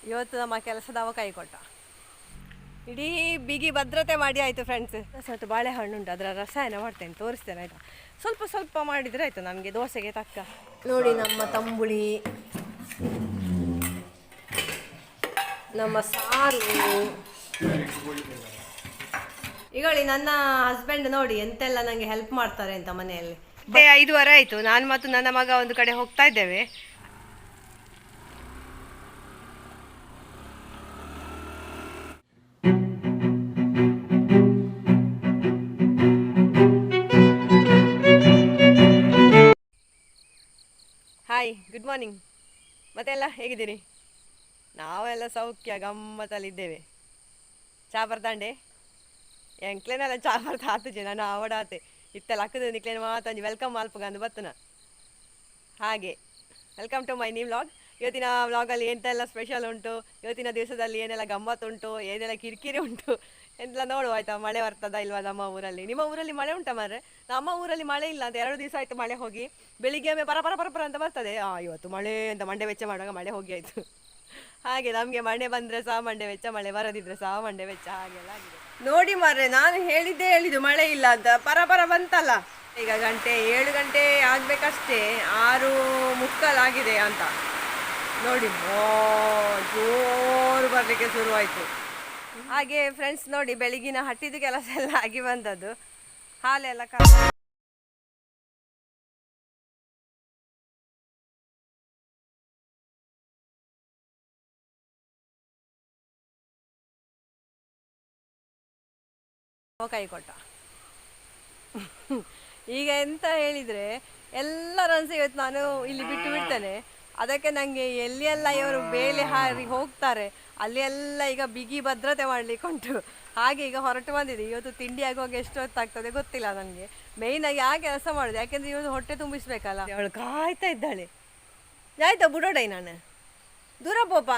ಇವತ್ತು ನಮ್ಮ ಕೆಲಸದವ ಕೈ ಕೊಟ್ಟ. ಇಡೀ ಬಿಗಿ ಭದ್ರತೆ ಮಾಡಿ ಆಯಿತು ಫ್ರೆಂಡ್ಸ್. ಸ್ವಲ್ಪ ಬಾಳೆಹಣ್ಣು ಉಂಟು, ಅದರ ರಸಾಯನ ಮಾಡ್ತೇನೆ, ತೋರಿಸ್ತೇನೆ ಆಯಿತಾ. ಸ್ವಲ್ಪ ಸ್ವಲ್ಪ ಮಾಡಿದರೆ ಆಯಿತು ನಮಗೆ ದೋಸೆಗೆ ತಕ್ಕ. ನೋಡಿ ನಮ್ಮ ತಂಬುಳಿ, ನಮ್ಮ ಸಾರು. ಈಗಳಿ ನನ್ನ ಹಸ್ಬೆಂಡ್ ನೋಡಿ ಎಂತೆಲ್ಲ ನನಗೆ ಹೆಲ್ಪ್ ಮಾಡ್ತಾರೆ ಅಂತ ಮನೆಯಲ್ಲಿ. 5:15 ಆಯಿತು. ನಾನು ಮತ್ತು ನನ್ನ ಮಗ ಒಂದು ಕಡೆ ಹೋಗ್ತಾ ಇದ್ದೇವೆ. Hi, good morning. ಮತ್ತೆಲ್ಲ ಹೇಗಿದ್ದೀರಿ? ನಾವೆಲ್ಲ ಸೌಖ್ಯ ಗಮ್ಮತ್ತಲ್ಲಿದ್ದೇವೆ. ಚಾ ಬರ್ದಾಂಡೆ ಎಂಕ್ಲೇನೆಲ್ಲ ಚಾ ಬರ್ತಾ ಆತಜೆ ನಾನು ಆವಡಾತೆ ಇತ್ತೆಲ್ಲ ಅಕ್ಕದ ನಿಕ್ಲೇನು ಮಾತಂಜಿ ವೆಲ್ಕಮ್ ಅಲ್ಪಗಂದು ಬತ್ತನ. ಹಾಗೆ welcome to my new vlog. ಇವತ್ತಿನ ವ್ಲಾಗಲ್ಲಿ ಎಂತೆಲ್ಲ ಸ್ಪೆಷಲ್ ಉಂಟು, ಇವತ್ತಿನ ದಿವಸದಲ್ಲಿ ಏನೆಲ್ಲ ಗಮ್ಮತ್ತುಂಟು, ಏನೆಲ್ಲ ಕಿರಿಕಿರಿ ಉಂಟು ಎಂತೆಲ್ಲ ನೋಡುವ ಆಯ್ತಾ. ಮಳೆ ಬರ್ತದ ಇಲ್ವಾ ನಮ್ಮ ಊರಲ್ಲಿ? ನಿಮ್ಮ ಊರಲ್ಲಿ ಮಳೆ ಉಂಟಾ ಮಾರ್ರೆ? ನಮ್ಮ ಊರಲ್ಲಿ ಮಳೆ ಇಲ್ಲ ಅಂತ 2 ದಿವಸ ಆಯಿತು ಮಳೆ ಹೋಗಿ. ಬೆಳಿಗ್ಗೆ ಒಮ್ಮೆ ಪರ ಅಂತ ಬರ್ತದೆ. ಇವತ್ತು ಮಳೆ ಅಂತ ಮಂಡೆ ವೆಚ್ಚ ಮಾಡುವಾಗ ಮಳೆ ಹೋಗಿ ಆಯಿತು. ಹಾಗೆ ನಮಗೆ ಮಳೆ ಬಂದರೆ ಸಹ ಮಂಡೆ ವೆಚ್ಚ, ಮಳೆ ಬರದಿದ್ರೆ ಸಹ ಮಂಡೆ ವೆಚ್ಚ, ಹಾಗೆಲ್ಲ ಆಗಿದೆ. ನೋಡಿ ಮಾರ್ರೆ, ನಾನು ಹೇಳಿದ್ದು ಮಳೆ ಇಲ್ಲ ಅಂತ. ಪರ ಬಂತಲ್ಲ. ಈಗ 7 ಗಂಟೆ ಆಗಬೇಕಷ್ಟೇ, 6:45 ಆಗಿದೆ ಅಂತ ನೋಡಿ. ಜೋರು ಬರಲಿಕ್ಕೆ ಶುರುವಾಯಿತು. ಹಾಗೆ ಫ್ರೆಂಡ್ಸ್ ನೋಡಿ, ಬೆಳಗಿನ ಹಟ್ಟಿದ ಕೆಲಸ ಎಲ್ಲ ಆಗಿ ಬಂದದ್ದು. ಹಾಲೆಲ್ಲ ಕೈ ಕೊಟ್ಟ. ಈಗ ಎಂತ ಹೇಳಿದರೆ ಎಲ್ಲರನ್ಸ ಇವತ್ತು ನಾನು ಇಲ್ಲಿ ಬಿಟ್ಟು ಬಿಡ್ತೇನೆ. ಅದಕ್ಕೆ ನನಗೆ ಎಲ್ಲಿಯೆಲ್ಲ ಇವರು ಬೇಲಿ ಹಾರಿ ಹೋಗ್ತಾರೆ ಅಲ್ಲಿ ಎಲ್ಲ ಈಗ ಬಿಗಿ ಭದ್ರತೆ ಮಾಡಲಿಕ್ಕೆ ಉಂಟು. ಹಾಗೆ ಈಗ ಹೊರಟು ಬಂದಿದೆ. ಇವತ್ತು ತಿಂಡಿ ಆಗುವಾಗ ಎಷ್ಟು ಹೊತ್ತಾಗ್ತದೆ ಗೊತ್ತಿಲ್ಲ ನನಗೆ. ಮೇಯ್ನಾಗಿ ಆ ಕೆಲಸ ಮಾಡೋದು, ಯಾಕೆಂದರೆ ಇವತ್ತು ಹೊಟ್ಟೆ ತುಂಬಿಸ್ಬೇಕಲ್ಲ. ಅವಳು ಕಾಯ್ತಾ ಇದ್ದಾಳೆ. ಆಯ್ತಾ ಬುಡೋಡೈ ನಾನು ದೂರ ಪೋಪ.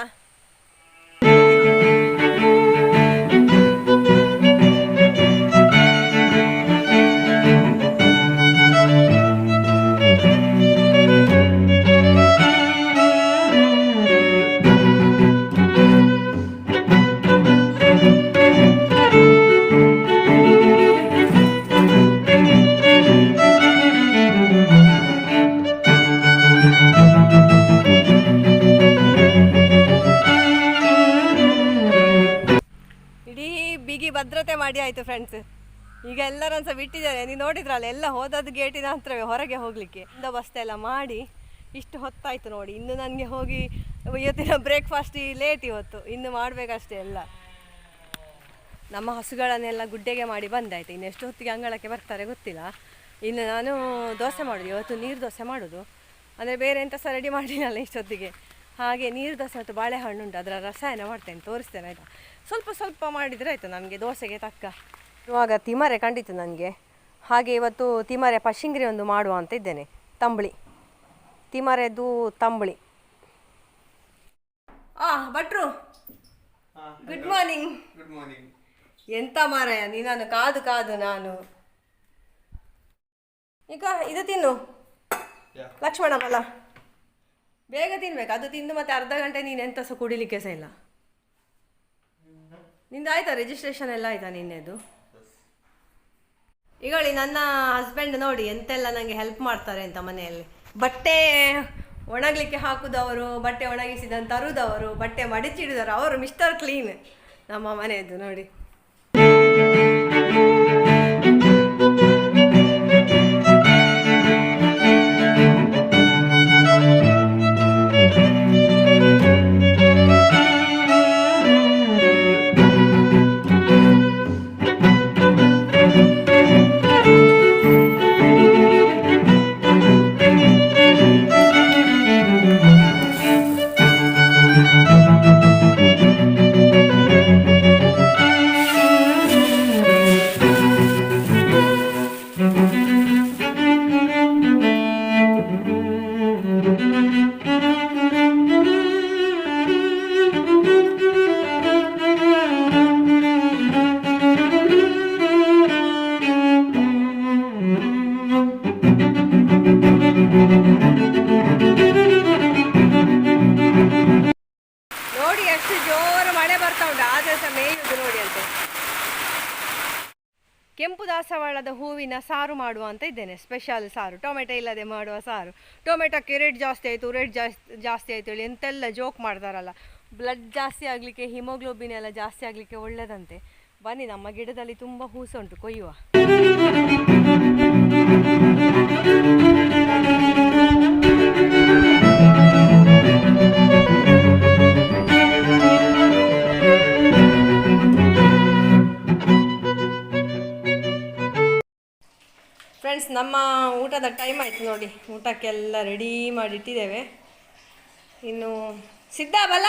ಭದ್ರತೆ ಮಾಡಿ ಆಯಿತು ಫ್ರೆಂಡ್ಸ್. ಈಗ ಎಲ್ಲರನ್ಸ ಬಿಟ್ಟಿದ್ದಾರೆ. ನೀವು ನೋಡಿದ್ರಲ್ಲ, ಎಲ್ಲ ಹೋದದ್ದು ಗೇಟಿನ ಹತ್ರವೇ ಹೊರಗೆ ಹೋಗಲಿಕ್ಕೆ. ಬಂದೋಬಸ್ತ್ ಎಲ್ಲ ಮಾಡಿ ಇಷ್ಟು ಹೊತ್ತಾಯಿತು ನೋಡಿ. ಇನ್ನು ನನಗೆ ಹೋಗಿ ಇವತ್ತಿನ ಬ್ರೇಕ್ಫಾಸ್ಟ್ ಲೇಟ್ ಇವತ್ತು, ಇನ್ನು ಮಾಡಬೇಕಷ್ಟೇ ಎಲ್ಲ. ನಮ್ಮ ಹಸುಗಳನ್ನೆಲ್ಲ ಗುಡ್ಡೆಗೆ ಮಾಡಿ ಬಂದಾಯಿತು. ಇನ್ನು ಎಷ್ಟು ಹೊತ್ತಿಗೆ ಅಂಗಳಕ್ಕೆ ಬರ್ತಾರೆ ಗೊತ್ತಿಲ್ಲ. ಇನ್ನು ನಾನು ದೋಸೆ ಮಾಡೋದು, ಇವತ್ತು ನೀರು ದೋಸೆ ಮಾಡೋದು. ಅಂದರೆ ಬೇರೆ ಎಂತ ಸಹ ರೆಡಿ ಮಾಡಿನಲ್ಲ ಇಷ್ಟೊತ್ತಿಗೆ. ಹಾಗೆ ನೀರು ದೋಸೆ ಮತ್ತು ಬಾಳೆಹಣ್ಣು ಉಂಟು, ಅದರ ರಸಾಯನ ಮಾಡ್ತೇನೆ, ತೋರಿಸ್ತೇನೆ ಆಯಿತಾ. ಸ್ವಲ್ಪ ಸ್ವಲ್ಪ ಮಾಡಿದರೆ ಆಯಿತು ನಮಗೆ ದೋಸೆಗೆ ತಕ್ಕ. ಇವಾಗ ತಿಮರೆ ಕಂಡಿತು ನನಗೆ. ಹಾಗೆ ಇವತ್ತು ತಿಮರೆ ಪಶಿಂಗ್ರಿ ಒಂದು ಮಾಡುವ ಅಂತ ಇದ್ದೇನೆ. ತಂಬಳಿ, ತಿಮರೆದು ತಂಬಳಿ. ಭಟ್ರು ಗುಡ್ ಮಾರ್ನಿಂಗ್. Good morning. ಎಂತ ಮಾರಾಯ ನೀನು ಕಾದು ನಾನು. ಈಗ ಇದು ತಿನ್ನು ಲಕ್ಷ್ಮಣ ಫಲ, ಬೇಗ ತಿನ್ಬೇಕು. ಅದು ತಿಂದು ಮತ್ತೆ ಅರ್ಧ ಗಂಟೆ ನೀನು ಎಂತ ಸಹ ಕುಡಿಲಿಕ್ಕೆ ಸಹ ಇಲ್ಲ. ನಿಂದು ಆಯ್ತಾ ರಿಜಿಸ್ಟ್ರೇಷನ್ ಎಲ್ಲ ಆಯ್ತಾ ನಿನ್ನೆದು? ಈಗಳಿ ನನ್ನ ಹಸ್ಬೆಂಡ್ ನೋಡಿ ಎಂತೆಲ್ಲ ನನಗೆ ಹೆಲ್ಪ್ ಮಾಡ್ತಾರೆ ಅಂತ ಮನೆಯಲ್ಲಿ. ಬಟ್ಟೆ ಒಣಗಲಿಕ್ಕೆ ಹಾಕುದವರು, ಬಟ್ಟೆ ಒಣಗಿಸಿದಂತ ತರುದವರು, ಬಟ್ಟೆ ಮಡಿಚಿಡಿದವರು, ಅವರು ಮಿಸ್ಟರ್ ಕ್ಲೀನ್ ನಮ್ಮ ಮನೆಯದ್ದು ನೋಡಿ. ಎಷ್ಟು ಜೋರು ಮಳೆ ಬರ್ತಾ ಉಂಟು, ಆದರೆ ಸಹ ಮೇಯುದು ನೋಡಿ ಅಂತೆ. ಕೆಂಪು ದಾಸವಾಳದ ಹೂವಿನ ಸಾರು ಮಾಡುವ ಅಂತ ಇದ್ದೇನೆ, ಸ್ಪೆಷಲ್ ಸಾರು, ಟೊಮೆಟೊ ಇಲ್ಲದೆ ಮಾಡುವ ಸಾರು. ಟೊಮೆಟೊಕ್ಕೆ ರೇಟ್ ಜಾಸ್ತಿ ಆಯಿತು, ಜಾಸ್ತಿ ಆಯಿತು ಹೇಳಿ ಎಂತೆಲ್ಲ ಜೋಕ್ ಮಾಡ್ತಾರಲ್ಲ. ಬ್ಲಡ್ ಜಾಸ್ತಿ ಆಗಲಿಕ್ಕೆ, ಹಿಮೋಗ್ಲೋಬಿನ್ ಎಲ್ಲ ಜಾಸ್ತಿ ಆಗಲಿಕ್ಕೆ ಒಳ್ಳೆಯದಂತೆ. ಬನ್ನಿ, ನಮ್ಮ ಗಿಡದಲ್ಲಿ ತುಂಬ ಹೂಸ ಉಂಟು, ಕೊಯ್ಯುವ. ಫ್ರೆಂಡ್ಸ್, ನಮ್ಮ ಊಟದ ಟೈಮ್ ಆಯಿತು ನೋಡಿ. ಊಟಕ್ಕೆಲ್ಲ ರೆಡಿ ಮಾಡಿಟ್ಟಿದ್ದೇವೆ. ಇನ್ನು ಸಿದ್ಧ ಬಲ.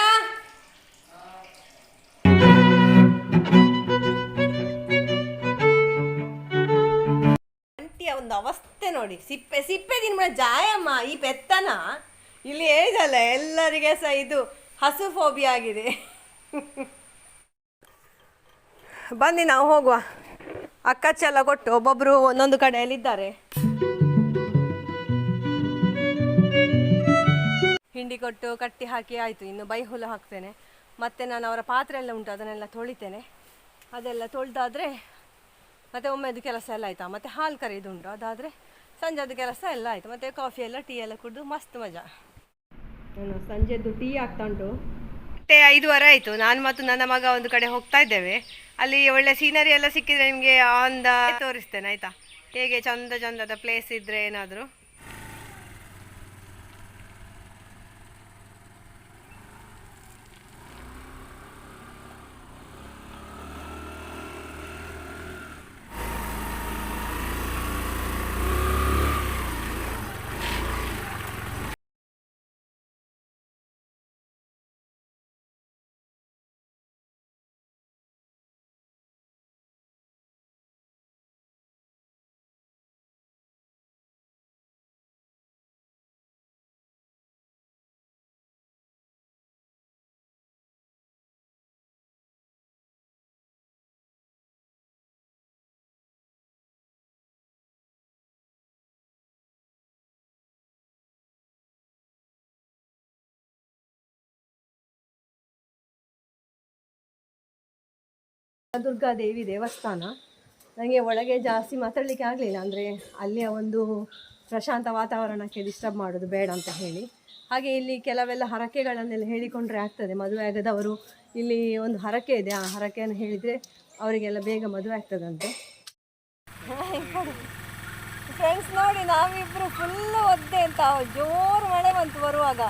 ಅಂಟಿಯ ಒಂದು ಅವಸ್ಥೆ ನೋಡಿ. ಸಿಪ್ಪೆ ತಿನ್ಬಿಡ ಜಾಯಮ್ಮ, ಈ ಪೆತ್ತನ ಇಲ್ಲಿ ಹೇಳಿದಲ್ಲ, ಎಲ್ಲರಿಗೆ ಸಹ ಇದು ಹಸು ಫೋಬಿಯಾ ಆಗಿದೆ. ಬನ್ನಿ ನಾವು ಹೋಗುವ. ಅಕ್ಕಚ್ಚೆಲ್ಲ ಕೊಟ್ಟು ಒಬ್ಬೊಬ್ರು ಒಂದೊಂದು ಕಡೆಯಲ್ಲಿದ್ದಾರೆ. ಹಿಂಡಿ ಕೊಟ್ಟು ಕಟ್ಟಿ ಹಾಕಿ ಆಯಿತು. ಇನ್ನು ಬೈಹುಲು ಹಾಕ್ತೇನೆ. ಮತ್ತು ನಾನು ಅವರ ಪಾತ್ರೆ ಎಲ್ಲ ಉಂಟು, ಅದನ್ನೆಲ್ಲ ತೊಳಿತೇನೆ. ಅದೆಲ್ಲ ತೊಳೆದಾದರೆ ಮತ್ತು ಒಮ್ಮೆದು ಕೆಲಸ ಎಲ್ಲ ಆಯಿತಾ. ಮತ್ತು ಹಾಲು ಕರೆಯುದುಂಟು, ಅದಾದರೆ ಸಂಜೆದು ಕೆಲಸ ಎಲ್ಲ ಆಯಿತು. ಮತ್ತು ಕಾಫಿ ಎಲ್ಲ ಟೀ ಎಲ್ಲ ಕುಡಿದು ಮಸ್ತ್ ಮಜಾ. ನಾನು ಸಂಜೆದ್ದು ಟೀ ಆಗ್ತಾ ಉಂಟು. ಮತ್ತೆ 5:30 ಆಯಿತು. ನಾನು ಮತ್ತು ನನ್ನ ಮಗ ಒಂದು ಕಡೆ ಹೋಗ್ತಾ ಇದ್ದೇವೆ. ಅಲ್ಲಿ ಒಳ್ಳೆ ಸೀನರಿ ಎಲ್ಲ ಸಿಕ್ಕಿದ್ರೆ ನಿಮಗೆ ಆನ್ ದ ತೋರಿಸ್ತೇನೆ ಆಯಿತಾ, ಹೇಗೆ ಚಂದದ ಪ್ಲೇಸ್ ಇದ್ದರೆ ಏನಾದರೂ. ದುರ್ಗಾದೇವಿ ದೇವಸ್ಥಾನ. ನನಗೆ ಒಳಗೆ ಜಾಸ್ತಿ ಮಾತಾಡಲಿಕ್ಕೆ ಆಗಲಿಲ್ಲ, ಅಂದರೆ ಅಲ್ಲಿಯ ಒಂದು ಪ್ರಶಾಂತ ವಾತಾವರಣಕ್ಕೆ ಡಿಸ್ಟರ್ಬ್ ಮಾಡೋದು ಬೇಡ ಅಂತ ಹೇಳಿ. ಹಾಗೆ ಇಲ್ಲಿ ಕೆಲವೆಲ್ಲ ಹರಕೆಗಳನ್ನೆಲ್ಲ ಹೇಳಿಕೊಂಡ್ರೆ ಆಗ್ತದೆ. ಮದುವೆ ಆಗದವರು ಇಲ್ಲಿ ಒಂದು ಹರಕೆ ಇದೆ, ಆ ಹರಕೆಯನ್ನು ಹೇಳಿದರೆ ಅವರಿಗೆಲ್ಲ ಬೇಗ ಮದುವೆ ಆಗ್ತದಂತೆ. ಫ್ರೆಂಡ್ಸ್ ನೋಡಿ, ನಾವಿಬ್ಬರು ಫುಲ್ಲು ಒದ್ದೆ ಅಂತ. ಜೋರು ಮಳೆ ಬಂತು ಬರುವಾಗ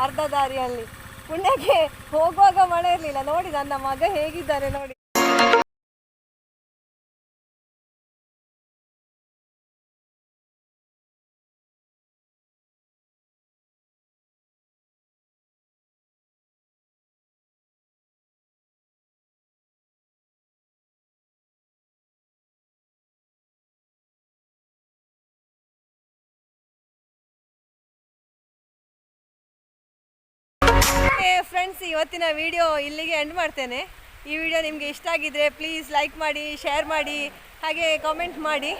ಅರ್ಧ ದಾರಿಯಲ್ಲಿ. ಪುಣ್ಯಕ್ಕೆ ಹೋಗುವಾಗ ಮಳೆ ಇರಲಿಲ್ಲ. ನೋಡಿ ನನ್ನ ಮಗ ಹೇಗಿದ್ದಾರೆ ನೋಡಿ. ಫ್ರೆಂಡ್ಸ್, ಇವತ್ತಿನ ವಿಡಿಯೋ ಇಲ್ಲಿಗೆ ಎಂಡ್ ಮಾಡ್ತೇನೆ. ಈ ವಿಡಿಯೋ ನಿಮಗೆ ಇಷ್ಟ ಆಗಿದ್ದರೆ ಪ್ಲೀಸ್ ಲೈಕ್ ಮಾಡಿ, ಶೇರ್ ಮಾಡಿ, ಹಾಗೆ ಕಾಮೆಂಟ್ ಮಾಡಿ.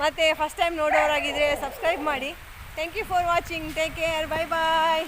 ಮತ್ತು ಫಸ್ಟ್ ಟೈಮ್ ನೋಡೋರಾಗಿದ್ದರೆ ಸಬ್ಸ್ಕ್ರೈಬ್ ಮಾಡಿ. Thank you for watching. Take care. Bye bye.